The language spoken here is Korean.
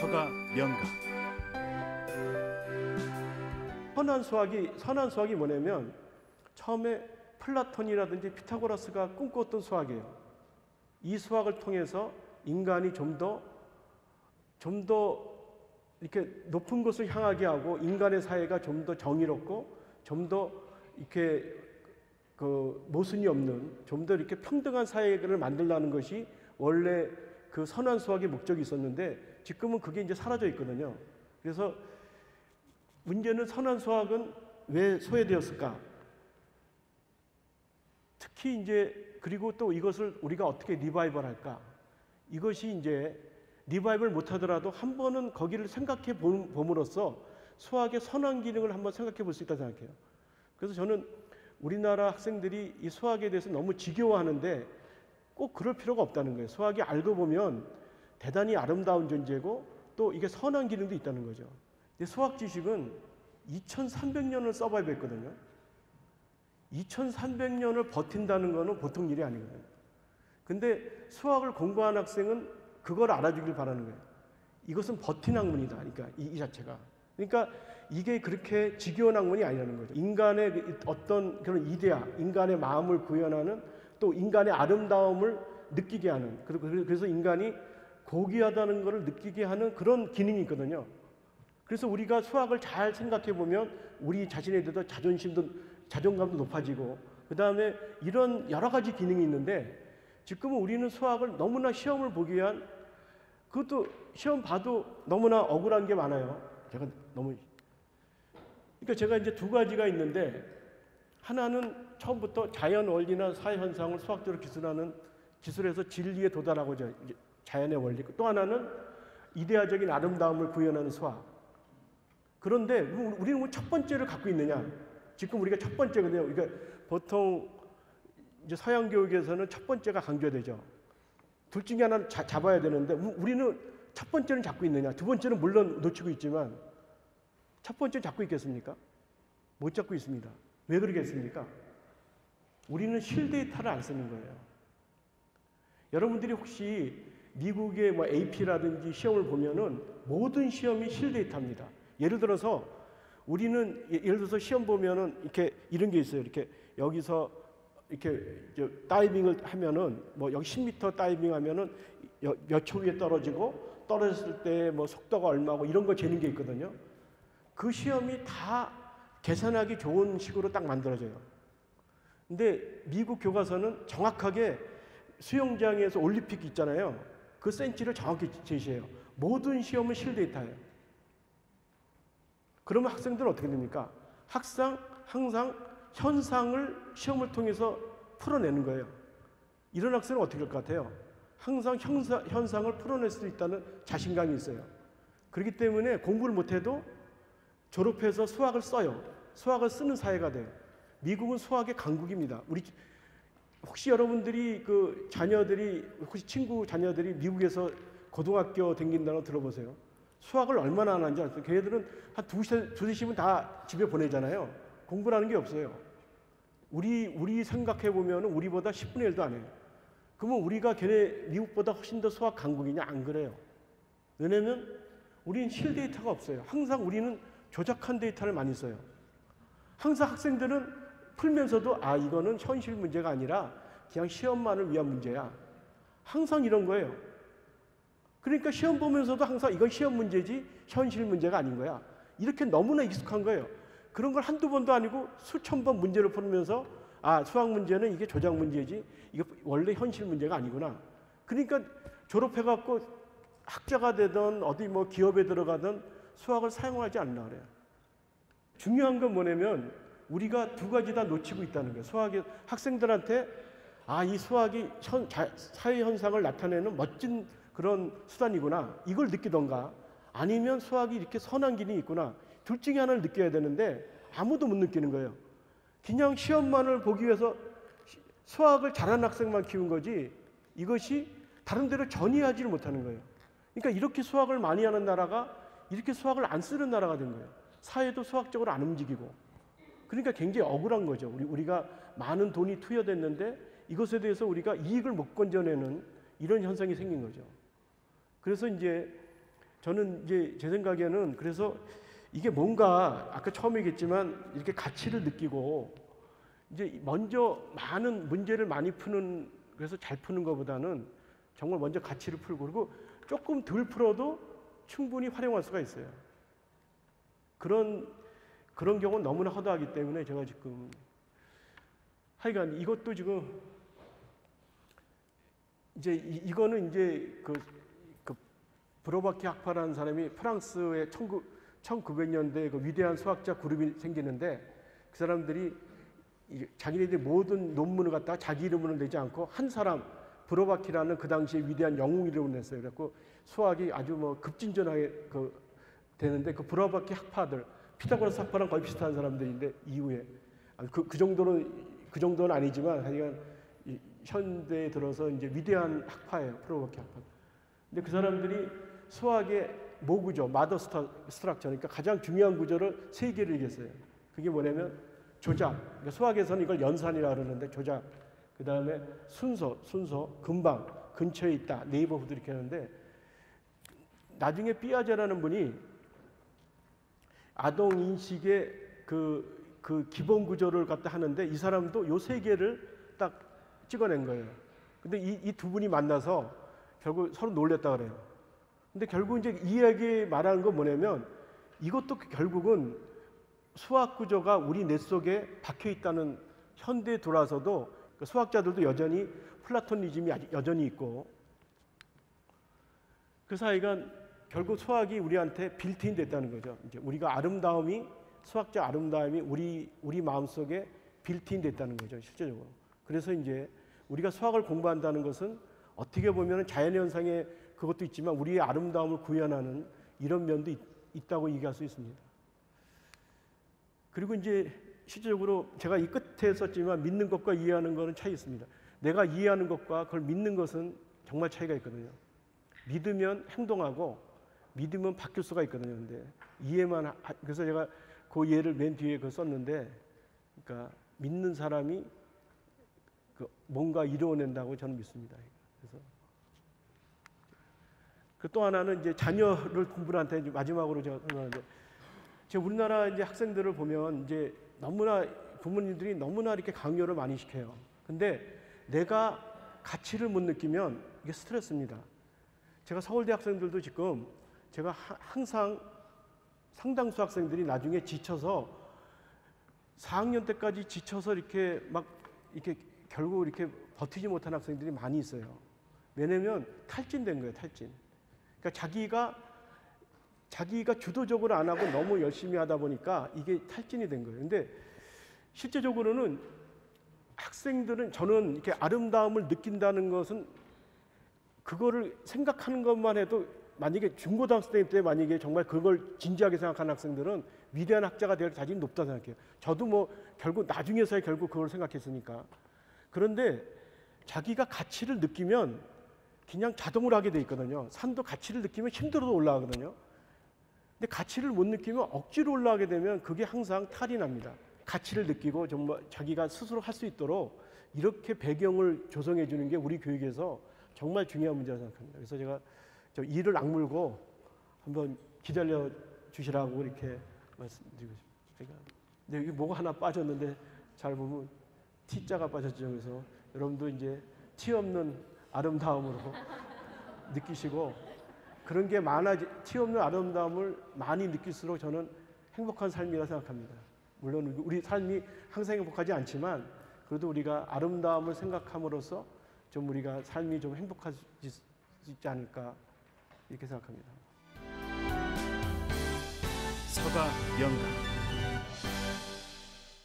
서가 명가. 선한 수학이 뭐냐면 처음에 플라톤이라든지 피타고라스가 꿈꿨던 수학이에요. 이 수학을 통해서 인간이 좀 더 이렇게 높은 곳을 향하게 하고 인간의 사회가 좀 더 정의롭고 좀 더 이렇게 모순이 없는 좀 더 이렇게 평등한 사회를 만들라는 것이 원래 그 선한 수학의 목적이 있었는데 지금은 그게 이제 사라져 있거든요. 그래서 문제는 선한 수학은 왜 소외되었을까? 특히 이제 그리고 또 이것을 우리가 어떻게 리바이벌할까? 이것이 이제 리바이벌 못하더라도 한 번은 거기를 생각해 봄으로써 수학의 선한 기능을 한번 생각해 볼 수 있다고 생각해요. 그래서 저는 우리나라 학생들이 이 수학에 대해서 너무 지겨워하는데 꼭 그럴 필요가 없다는 거예요. 수학이 알고 보면 대단히 아름다운 존재고 또 이게 선한 기능도 있다는 거죠. 근데 수학 지식은 2300년을 서바이브했거든요. 2300년을 버틴다는 거는 보통 일이 아니거든요. 근데 수학을 공부한 학생은 그걸 알아주길 바라는 거예요. 이것은 버틴 학문이다. 그러니까 이 자체가. 그러니까 이게 그렇게 지겨운 학문이 아니라는 거죠. 인간의 어떤 그런 이데아, 인간의 마음을 구현하는 또 인간의 아름다움을 느끼게 하는 그래서 인간이 고귀하다는 것을 느끼게 하는 그런 기능이 있거든요. 그래서 우리가 수학을 잘 생각해 보면 우리 자신에 대해서 자존감도 높아지고 그 다음에 이런 여러 가지 기능이 있는데 지금은 우리는 수학을 너무나 시험을 보기 위한 그것도 시험 봐도 너무나 억울한 게 많아요. 그러니까 제가 이제 두 가지가 있는데 하나는 처음부터 자연 원리나 사회 현상을 수학적으로 기술해서 진리에 도달하고자 자연의 원리. 또 하나는 이데아적인 아름다움을 구현하는 수학. 그런데 우리는 첫 번째를 갖고 있느냐? 지금 우리가 첫 번째거든요. 그러니까 보통 이제 서양 교육에서는 첫 번째가 강조되죠. 둘 중에 하나는 잡아야 되는데 우리는 첫 번째는 잡고 있느냐? 두 번째는 물론 놓치고 있지만 첫 번째 잡고 있겠습니까? 못 잡고 있습니다. 왜 그러겠습니까? 우리는 실데이터를 안 쓰는 거예요. 여러분들이 혹시 미국의 AP라든지 시험을 보면은 모든 시험이 실데이터입니다. 예를 들어서 시험 보면은 이렇게 이런 게 있어요. 이렇게 여기서 이렇게 다이빙을 하면은 여기 10m 다이빙 하면은 몇 초 위에 떨어지고 떨어졌을 때 속도가 얼마고 이런 거 재는 게 있거든요. 그 시험이 다 계산하기 좋은 식으로 딱 만들어져요. 근데 미국 교과서는 정확하게 수영장에서 올림픽 있잖아요. 그 센치를 정확히 제시해요. 모든 시험은 실데이터예요. 그러면 학생들은 어떻게 됩니까? 항상 현상을 시험을 통해서 풀어내는 거예요. 이런 학생은 어떻게 될 것 같아요? 항상 현상을 풀어낼 수 있다는 자신감이 있어요. 그렇기 때문에 공부를 못해도 졸업해서 수학을 써요. 수학을 쓰는 사회가 돼요. 미국은 수학의 강국입니다. 혹시 여러분들이 혹시 친구 자녀들이 미국에서 고등학교 다닌다는 거 들어보세요. 수학을 얼마나 하는지 아세요? 걔네들은 한 두세 시면 다 집에 보내잖아요. 공부라는 게 없어요. 우리 생각해 보면 우리보다 10분의 1도 안 해요. 그러면 우리가 걔네 미국보다 훨씬 더 수학 강국이냐? 안 그래요. 왜냐면 우리는 실데이터가 없어요. 항상 우리는 조작한 데이터를 많이 써요. 항상 학생들은 풀면서도 이거는 현실 문제가 아니라 그냥 시험만을 위한 문제야. 항상 이런 거예요. 그러니까 시험 보면서도 항상 이건 시험 문제지 현실 문제가 아닌 거야. 이렇게 너무나 익숙한 거예요. 그런 걸 한두 번도 아니고 수천 번 문제를 풀면서 수학 문제는 이게 조작 문제지 이게 원래 현실 문제가 아니구나. 그러니까 졸업해갖고 학자가 되든 어디 기업에 들어가든 수학을 사용하지 않나 그래요. 중요한 건 뭐냐면 우리가 두 가지 다 놓치고 있다는 거예요. 수학이 학생들한테 이 수학이 사회 현상을 나타내는 멋진 그런 수단이구나. 이걸 느끼던가 아니면 수학이 이렇게 선한 기능이 있구나. 둘 중에 하나를 느껴야 되는데 아무도 못 느끼는 거예요. 그냥 시험만을 보기 위해서 수학을 잘하는 학생만 키운 거지 이것이 다른 데로 전이하지를 못하는 거예요. 그러니까 이렇게 수학을 많이 하는 나라가 이렇게 수학을 안 쓰는 나라가 된 거예요. 사회도 수학적으로 안 움직이고. 그러니까 굉장히 억울한 거죠. 우리가 많은 돈이 투여됐는데 이것에 대해서 우리가 이익을 못 건져내는 이런 현상이 생긴 거죠. 그래서 이제 저는 이제 제 생각에는 그래서 이게 뭔가 아까 처음에 얘기했지만 이렇게 가치를 느끼고 이제 먼저 많은 문제를 많이 푸는 그래서 잘 푸는 것보다는 정말 먼저 가치를 풀고 그리고 조금 덜 풀어도 충분히 활용할 수가 있어요. 그런 경우는 너무나 허다하기 때문에 제가 지금 하여간 이것도 지금 이제 이거는 이제 그 브로바키 학파라는 사람이 프랑스의 1900년대 그 위대한 수학자 그룹이 생기는데 그 사람들이 자기네들이 모든 논문을 갖다가 자기 이름으로 내지 않고 한 사람 브로바키라는 그 당시에 위대한 영웅 이름을 냈어요. 그래갖고 수학이 아주 뭐 급진전하게 되는데 그 브로바키 학파들 피타고라스 학파랑 거의 비슷한 사람들인데 이후에 그 정도는 아니지만 하여간 현대에 들어서 이제 위대한 학파예요. 브로바키 학파. 근데 그 사람들이 수학의 모구조, 마더 스트럭처, 그러니까 가장 중요한 구조를 세 개를 얘기했어요. 그게 뭐냐면 조작, 그러니까 수학에서는 이걸 연산이라고 그러는데 조작, 그 다음에 순서, 근방, 근처에 있다, 네이버후드 이렇게 하는데 나중에 삐아제라는 분이 아동 인식의 그 기본 구조를 갖다 하는데 이 사람도 요 세 개를 딱 찍어낸 거예요. 근데 이 두 분이 만나서 결국 서로 놀렸다 그래요. 근데 결국 이제 이 이야기 말하는 건 뭐냐면 이것도 결국은 수학 구조가 우리 뇌 속에 박혀 있다는 현대에 돌아서도 수학자들도 여전히 플라토니즘이 여전히 있고 그래서 하여간 결국 수학이 우리한테 빌트인 됐다는 거죠. 이제 우리가 수학적 아름다움이 우리 마음속에 빌트인 됐다는 거죠. 실제적으로. 그래서 이제 우리가 수학을 공부한다는 것은 어떻게 보면 자연현상의 그것도 있지만 우리의 아름다움을 구현하는 이런 면도 있다고 얘기할 수 있습니다. 그리고 이제 실질적으로 제가 이 끝에 썼지만 믿는 것과 이해하는 것은 차이 있습니다. 내가 이해하는 것과 그걸 믿는 것은 정말 차이가 있거든요. 믿으면 행동하고 믿으면 바뀔 수가 있거든요. 근데 그래서 제가 그 예를 맨 뒤에 썼는데, 그러니까 믿는 사람이 뭔가 이루어낸다고 저는 믿습니다. 그래서 또 하나는 이제 자녀를 공부한테 마지막으로 제가 설명하는데, 제가 우리나라 이제 학생들을 보면 이제 부모님들이 너무나 이렇게 강요를 많이 시켜요. 근데 내가 가치를 못 느끼면 이게 스트레스입니다. 제가 서울대 학생들도 지금 제가 항상 상당수 학생들이 나중에 지쳐서 4학년 때까지 지쳐서 이렇게 결국 이렇게 버티지 못한 학생들이 많이 있어요. 왜냐면 탈진된 거예요, 탈진. 그러니까 자기가 주도적으로 안 하고 너무 열심히 하다 보니까 이게 탈진이 된 거예요. 근데 실제적으로는 학생들은 저는 이렇게 아름다움을 느낀다는 것은 그거를 생각하는 것만 해도 만약에 중고등학생 때 만약에 정말 그걸 진지하게 생각하는 학생들은 위대한 학자가 될 자질이 높다고 생각해요. 저도 뭐 결국 나중에서야 결국 그걸 생각했으니까. 그런데 자기가 가치를 느끼면 그냥 자동으로 하게 돼 있거든요. 산도 가치를 느끼면 힘들어도 올라가거든요. 근데 가치를 못 느끼면 억지로 올라가게 되면 그게 항상 탈이 납니다. 가치를 느끼고 정말 자기가 스스로 할 수 있도록 이렇게 배경을 조성해 주는 게 우리 교육에서 정말 중요한 문제라고 생각합니다. 그래서 제가 이를 악물고 한번 기다려 주시라고 이렇게 말씀드리고 싶습니다. 근데 여기 뭐가 하나 빠졌는데 잘 보면 T자가 빠졌죠. 그래서 여러분도 이제 티 없는 아름다움으로 느끼시고 그런 게 티 없는 아름다움을 많이 느낄수록 저는 행복한 삶이라 생각합니다. 물론 우리 삶이 항상 행복하지 않지만 그래도 우리가 아름다움을 생각함으로써 좀 우리가 삶이 좀 행복할 수 있지 않을까 이렇게 생각합니다. 서가 명가